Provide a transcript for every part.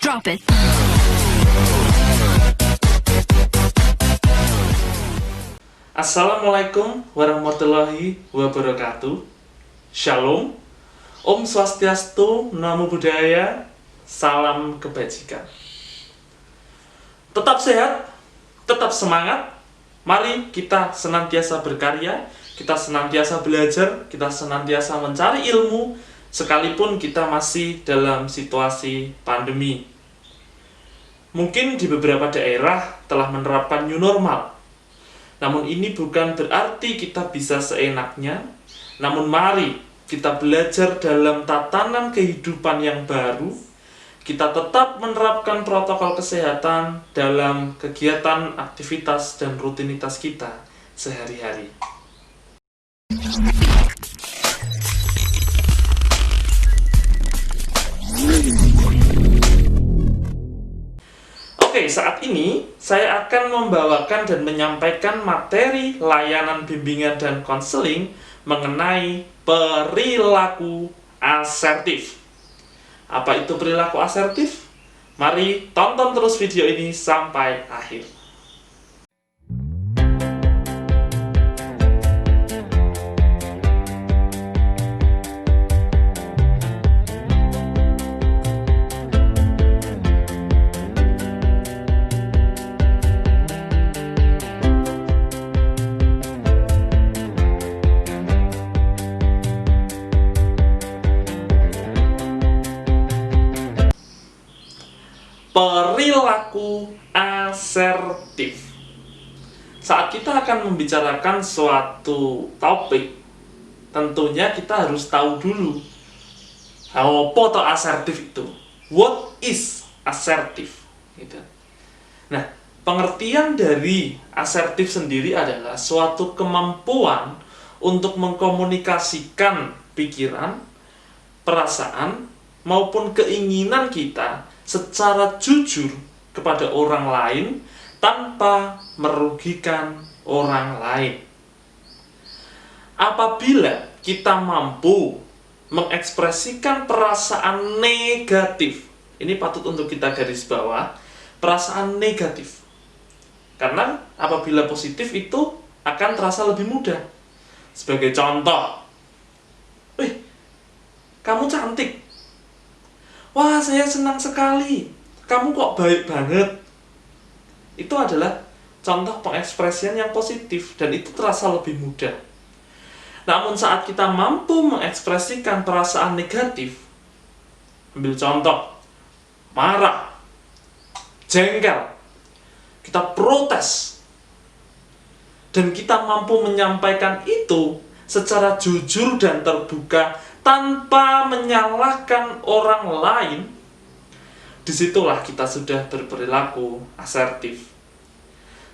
Drop it. Assalamualaikum warahmatullahi wabarakatuh. Shalom. Om Swastiastu, Namo Buddhaya. Salam kebajikan. Tetap sehat, tetap semangat. Mari kita senantiasa berkarya, kita senantiasa belajar, kita senantiasa mencari ilmu, sekalipun kita masih dalam situasi pandemi. Mungkin di beberapa daerah telah menerapkan new normal. Namun ini bukan berarti kita bisa seenaknya. Namun mari kita belajar dalam tatanan kehidupan yang baru. Kita tetap menerapkan protokol kesehatan dalam kegiatan, aktivitas, dan rutinitas kita sehari-hari. Oke, saat ini saya akan membawakan dan menyampaikan materi layanan bimbingan dan konseling mengenai perilaku asertif. Apa itu perilaku asertif? Mari tonton terus video ini sampai akhir. Perilaku asertif. Saat kita akan membicarakan suatu topik, tentunya kita harus tahu dulu apa itu asertif itu. What is asertif? Gitu. Nah, pengertian dari asertif sendiri adalah suatu kemampuan untuk mengkomunikasikan pikiran, perasaan, maupun keinginan kita secara jujur kepada orang lain tanpa merugikan orang lain. Apabila kita mampu mengekspresikan perasaan negatif, ini patut untuk kita garis bawah, perasaan negatif. Karena apabila positif itu akan terasa lebih mudah. Sebagai contoh, kamu cantik. Wah, saya senang sekali. Kamu kok baik banget. Itu adalah contoh pengekspresian yang positif dan itu terasa lebih mudah. Namun saat kita mampu mengekspresikan perasaan negatif, ambil contoh, marah, jengkel, kita protes, dan kita mampu menyampaikan itu secara jujur dan terbuka tanpa menyalahkan orang lain, disitulah kita sudah berperilaku asertif.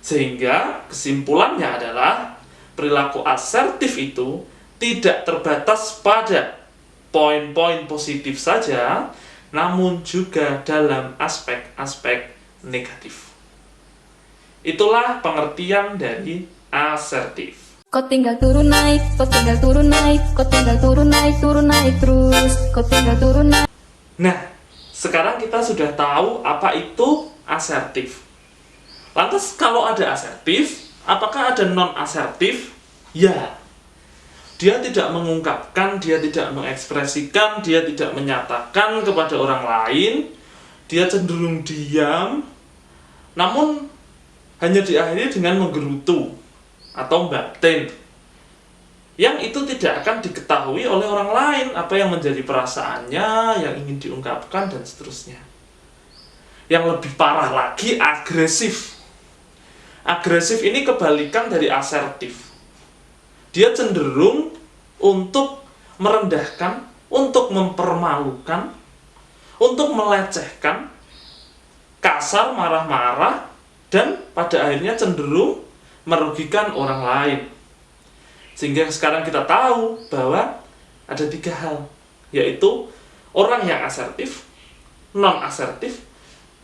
Sehingga kesimpulannya adalah perilaku asertif itu tidak terbatas pada poin-poin positif saja, namun juga dalam aspek-aspek negatif. Itulah pengertian dari asertif. Kau tinggal turun naik, kau tinggal turun naik, kau tinggal turun naik terus, kau tinggal turun naik. Nah, sekarang kita sudah tahu apa itu asertif. Lantas kalau ada asertif, apakah ada non-asertif? Ya. Dia tidak mengungkapkan, dia tidak mengekspresikan, dia tidak menyatakan kepada orang lain, dia cenderung diam, namun hanya diakhiri dengan menggerutu atau batin, yang itu tidak akan diketahui oleh orang lain apa yang menjadi perasaannya, yang ingin diungkapkan, dan seterusnya. Yang lebih parah lagi, agresif. Agresif ini kebalikan dari asertif. Dia cenderung untuk merendahkan, untuk mempermalukan, untuk melecehkan, kasar, marah-marah, dan pada akhirnya cenderung merugikan orang lain. Sehingga sekarang kita tahu bahwa ada 3 hal, yaitu orang yang asertif, non-asertif,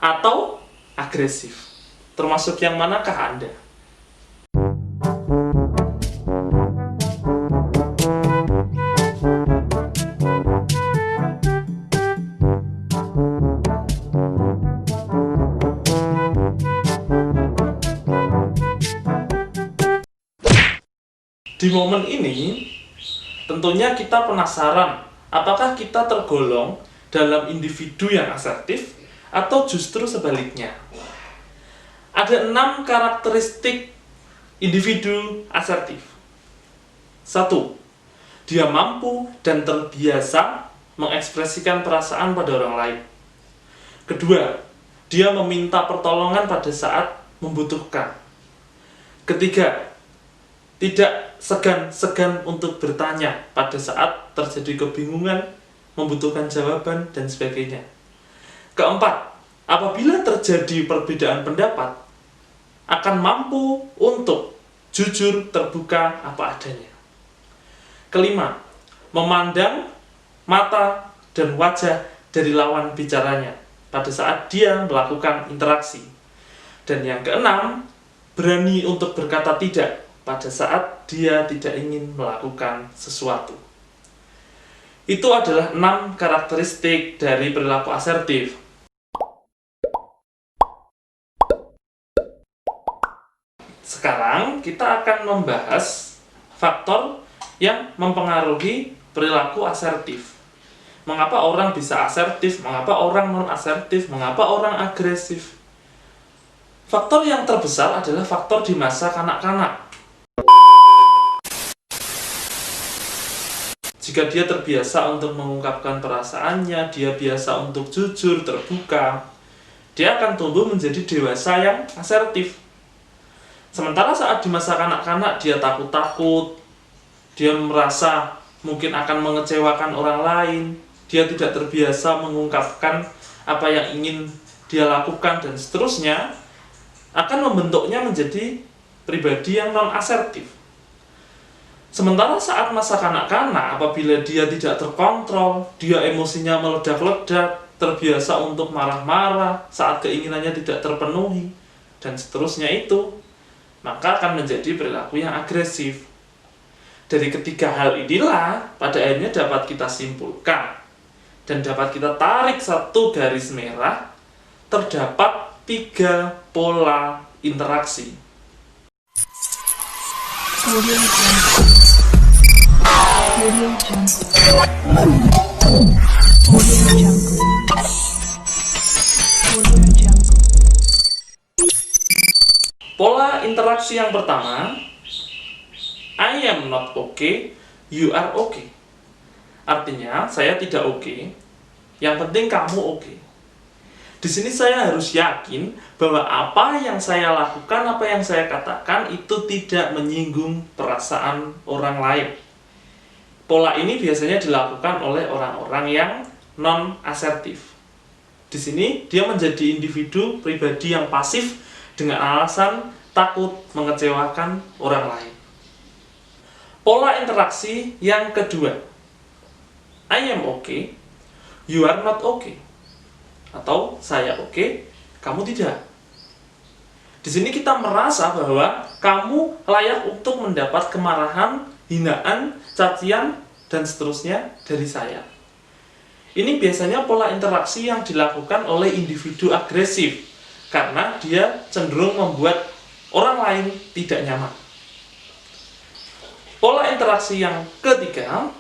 atau agresif. Termasuk yang manakah Anda? Di momen ini, tentunya kita penasaran apakah kita tergolong dalam individu yang asertif atau justru sebaliknya. Ada 6 karakteristik individu asertif. 1. Dia mampu dan terbiasa mengekspresikan perasaan pada orang lain. Kedua, dia meminta pertolongan pada saat membutuhkan. Ketiga, tidak segan-segan untuk bertanya pada saat terjadi kebingungan, membutuhkan jawaban, dan sebagainya. Keempat, apabila terjadi perbedaan pendapat, akan mampu untuk jujur, terbuka, apa adanya. Kelima, memandang mata dan wajah dari lawan bicaranya pada saat dia melakukan interaksi. Dan yang keenam, berani untuk berkata tidak pada saat dia tidak ingin melakukan sesuatu. Itu adalah 6 karakteristik dari perilaku asertif. Sekarang kita akan membahas faktor yang mempengaruhi perilaku asertif. Mengapa orang bisa asertif, mengapa orang non-asertif, mengapa orang agresif. Faktor yang terbesar adalah faktor di masa kanak-kanak. Jika dia terbiasa untuk mengungkapkan perasaannya, dia biasa untuk jujur, terbuka, dia akan tumbuh menjadi dewasa yang asertif. Sementara saat di masa kanak-kanak dia takut-takut, dia merasa mungkin akan mengecewakan orang lain, dia tidak terbiasa mengungkapkan apa yang ingin dia lakukan dan seterusnya, akan membentuknya menjadi pribadi yang non-asertif. Sementara saat masa kanak-kanak, apabila dia tidak terkontrol, dia emosinya meledak-ledak, terbiasa untuk marah-marah saat keinginannya tidak terpenuhi, dan seterusnya itu, maka akan menjadi perilaku yang agresif. Dari ketiga hal inilah, pada akhirnya dapat kita simpulkan, dan dapat kita tarik satu garis merah, terdapat 3 pola interaksi. Pola interaksi yang pertama, I am not okay, you are okay. Artinya, saya tidak oke, yang penting kamu oke. Di sini saya harus yakin bahwa apa yang saya lakukan, apa yang saya katakan itu tidak menyinggung perasaan orang lain. Pola ini biasanya dilakukan oleh orang-orang yang non-asertif. Di sini dia menjadi individu pribadi yang pasif dengan alasan takut mengecewakan orang lain. Pola interaksi yang kedua, I am okay, you are not okay. Atau saya oke, kamu tidak. Di sini kita merasa bahwa kamu layak untuk mendapat kemarahan, hinaan, cacian, dan seterusnya dari saya. Ini biasanya pola interaksi yang dilakukan oleh individu agresif, karena dia cenderung membuat orang lain tidak nyaman. Pola interaksi yang ketiga,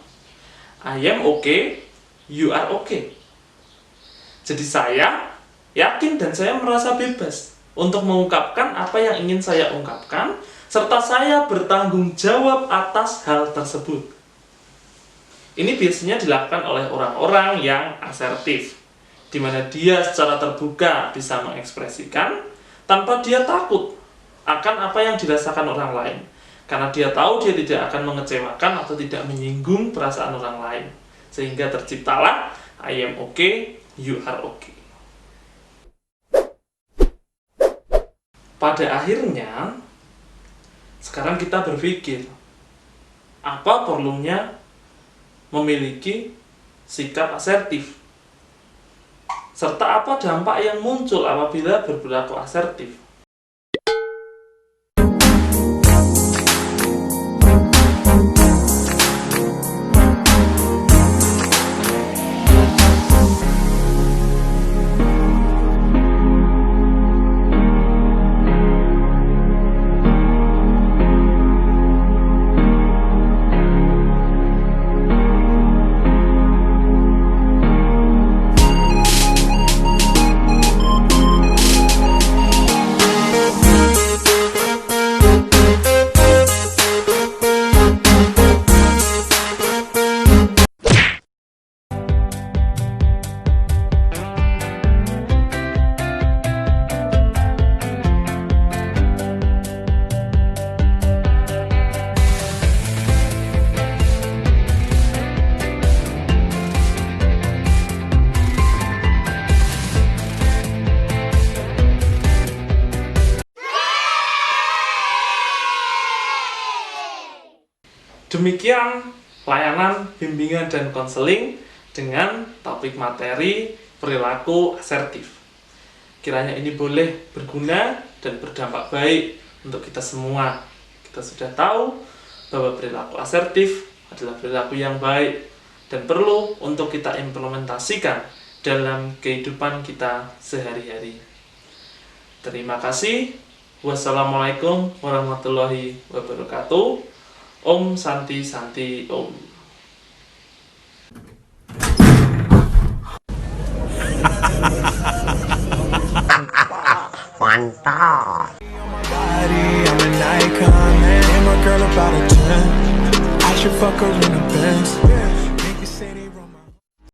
I am okay, you are okay. Jadi saya yakin dan saya merasa bebas untuk mengungkapkan apa yang ingin saya ungkapkan, serta saya bertanggung jawab atas hal tersebut. Ini biasanya dilakukan oleh orang-orang yang asertif, di mana dia secara terbuka bisa mengekspresikan tanpa dia takut akan apa yang dirasakan orang lain. Karena dia tahu dia tidak akan mengecewakan atau tidak menyinggung perasaan orang lain. Sehingga terciptalah I am okay, you are okay. Pada akhirnya, sekarang kita berpikir, apa perlunya memiliki sikap asertif? Serta apa dampak yang muncul apabila berperilaku asertif? Demikian layanan bimbingan dan konseling dengan topik materi perilaku asertif. Kiranya ini boleh berguna dan berdampak baik untuk kita semua. Kita sudah tahu bahwa perilaku asertif adalah perilaku yang baik dan perlu untuk kita implementasikan dalam kehidupan kita sehari-hari. Terima kasih. Wassalamualaikum warahmatullahi wabarakatuh. Om Santi Santi Om. Mantap. I'm an icon, man. And my girl about a 10. I should fuck her in a Benz.